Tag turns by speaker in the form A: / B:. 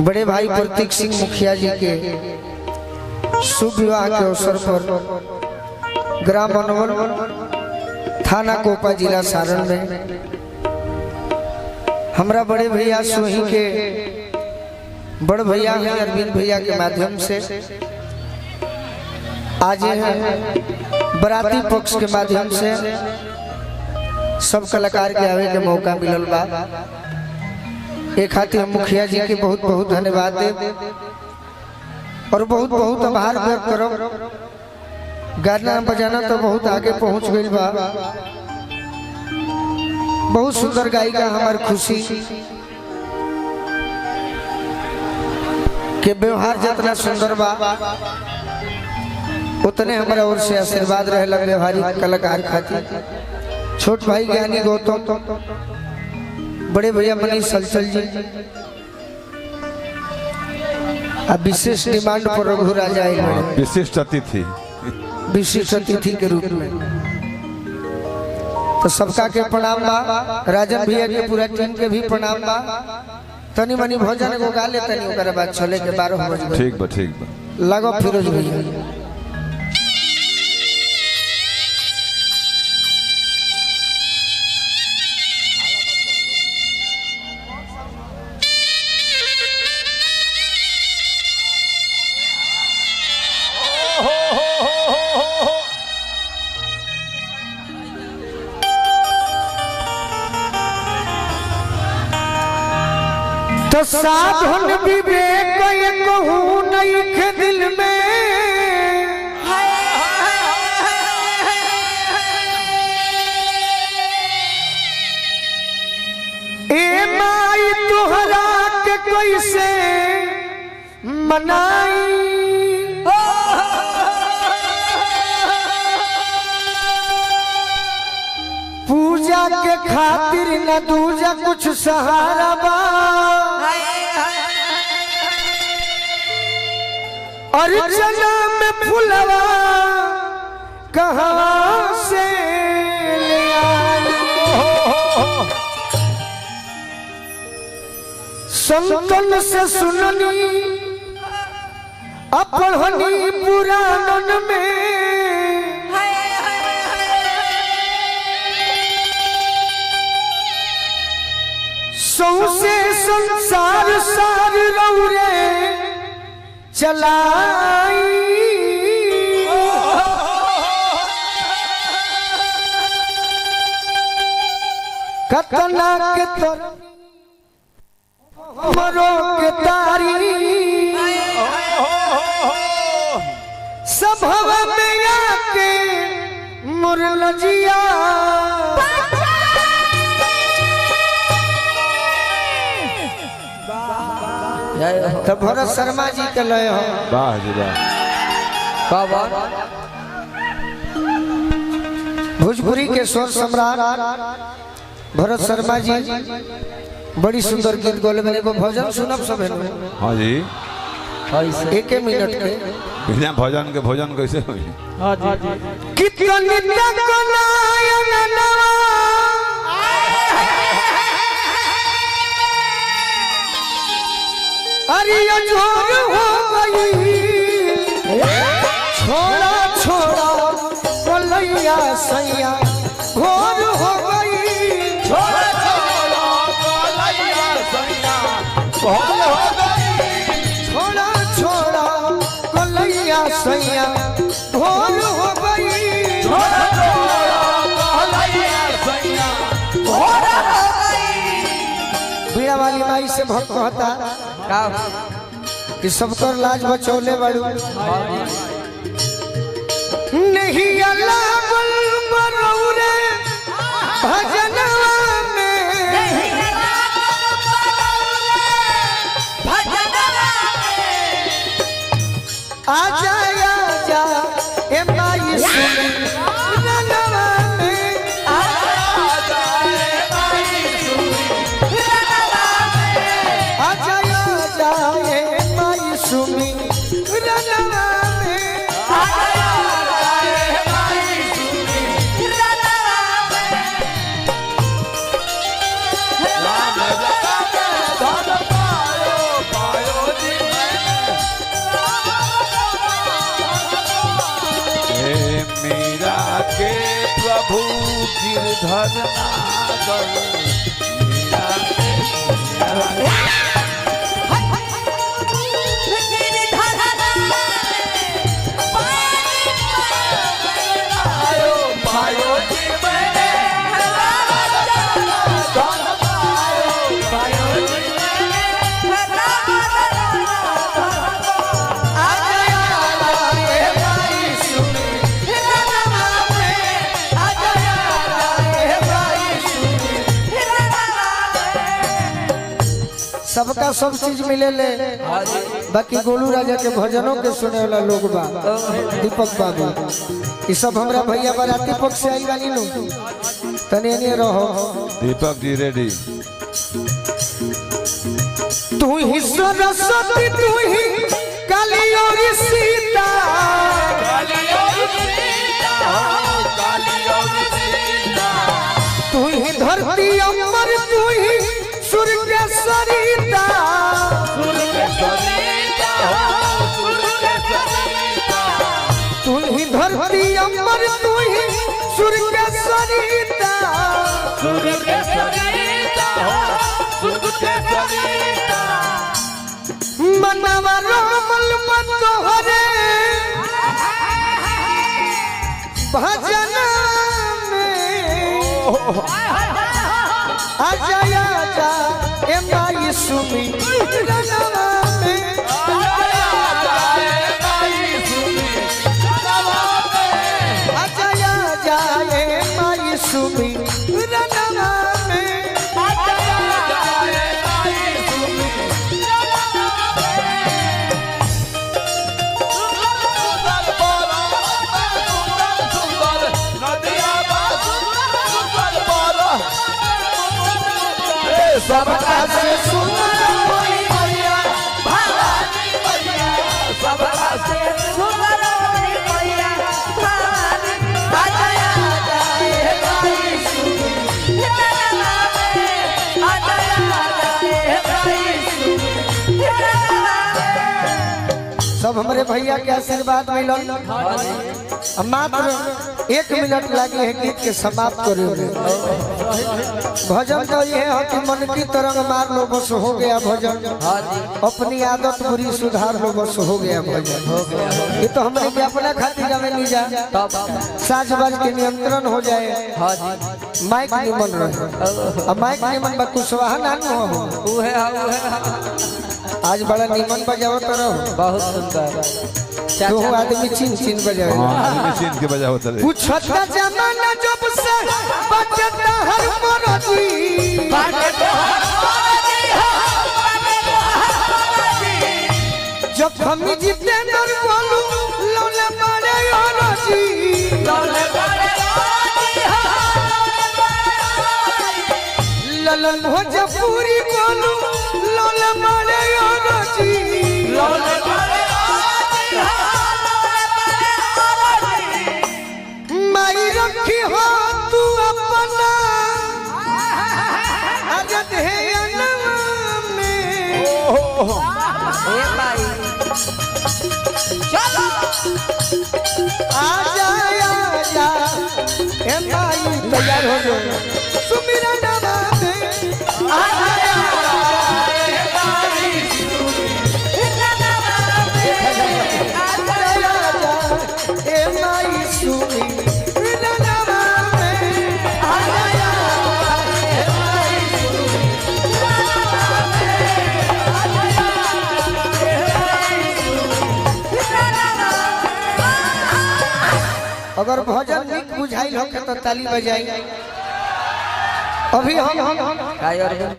A: बड़े भाई प्रतीक सिंह मुखिया जी के शुभ विवाह के अवसर पर ग्राम मनोवर थाना कोपा जिला सारण में हमारा बड़े भैया सोही के बड़ भैया हैं अरविंद भैया के माध्यम से आज बराती पक्ष के माध्यम से सब कलाकार के आवे के मौका मिलल बा। एक खातिर हम मुखिया जी के बहुत बहुत धन्यवाद देव और बहुत बहुत आभार व्यक्त करब। गाना बजाना तो बहुत आगे पहुंच गई बा। बहुत सुंदर गायिका हमार खुशी के व्यवहार जितना सुंदर बा उतने हमारा ओर से आशीर्वाद रहे व्यवहारिक कलाकार खातिर। छोट भाई ज्ञानी गौतम, बड़े भैया मनीष सलचल जी, अब विशेष डिमांड पर रघु राजा
B: विशिष्ट
A: अतिथि के रूप में तो सबका के प्रणाम बा। राजन भैया के पूरा टीम के भी प्रणाम बा। तनी मनी भोजन को गा ले तनी ओकर बाद चले के 12 बजे।
B: ठीक बा
A: लगो फिरोज भैया। तो साधन विवेक कहूँ नहीं के दिल में ए माई तोहरा के कैसे मनाई। पूजा के खातिर न दूजा कुछ सहारा बा और चना में फुलवा कहाँ से ले आई। संतन से सुननी अपढ़नी पुराणन में सौसे संसार सार रौरे चलाई। कतना के मरो के तारी सभव में आके मुरलजिया तो भरत शर्मा जी के लय हो।
B: वाह जी वाह।
A: भोजपुरी के स्वर सम्राट भरत शर्मा जी बड़ी सुंदर गीत गोले में एगो भजन सुनब सब है।
B: हाँ जी
A: 1 मिनट के
B: बिना भजन के भोजन कैसे होई।
A: हाँ जी कितना नित्य कलायन नवा अरे अजोर हो गई छोड़ा छोड़ा बोलैया सैया घोर हो गई। छोड़ा छोड़ा बोलैया सैया घोर हो गई। छोड़ा छोड़ा बोलैया सैया घोर हो गई। छोड़ा छोड़ा बोलैया सैया घोर हो गई। बीड़ा वाली माई से भक्त कहता कि सबकर लाज बचौले बड़ू नहीं अल्लाह बरौरे भजनवा में आजा आजा ए माई सुनी रनवा में आजा ए माई सुनी रनवा में आजा सुमी रनवा में आया रे माई सुमी रनवा में राम लगा के धन पायो पायो सबका सब चीज मिले ले बाकी गोलू राजा के भजनों के सुने वाला लोग बा दीपक बाबू ये सब हमरा भैया बाराती पक्ष से आई वाली नु तने नहीं रहो
B: दीपक जी रेडी
A: तू ही सरस्वती तू ही काली और सीता तू ही धरती अमर तू ही सूर्य के सरिता तू ही धरती अमर तू ही सूर्य के सरिता मनवा रामल मन तोहरे भजन में आजा आजा ए माई सुमी रनवा में आजा आजा ए माई सुमी रनवा में सबका से सुंदर कोई मैया भवानी मैया सबका से सुंदर कोई मैया भवानी आजा आजा ए माई सुनी रनवा में आजा आजा ए माई सुनी रनवा में सब हमारे भैया के आशीर्वाद मिलल मात्र 1 मिनट लगे है गीत के समाप्त करे भजन तो ये है कि मन की तरंग मार लो बस हो गया भजन अपनी आदत बुरी सुधार लो बस हो गया भजन ये तो हमने भी अपना खातिर जावे नहीं जा साज बाज के नियंत्रण हो जाए माइक निमन रहे अब माइक निमन बा कुशवाहा नानू हो आज बड़ा निमन बजाओ तो रहो
C: बहुत सुंदर
A: दो आदमी चिन चिन बजावे
B: मशीन के बजा होता है
A: पूछता जमाना जब से बचता हर मरजी जब हम जीते नर बोलू लौले बड़े औरजी ललन भोजपुरी बोलू लौले बड़े औरजी माई रखी हो तू अपना अजद है अनवा में
C: ए भाई चलो
A: आजा आजा ए माई तैयार हो जाओ सुमिरा नवा में आजा ए माई ए माई सुमी अगर भजन नीक बुझाइल हो तो ताली बजाई अभी हम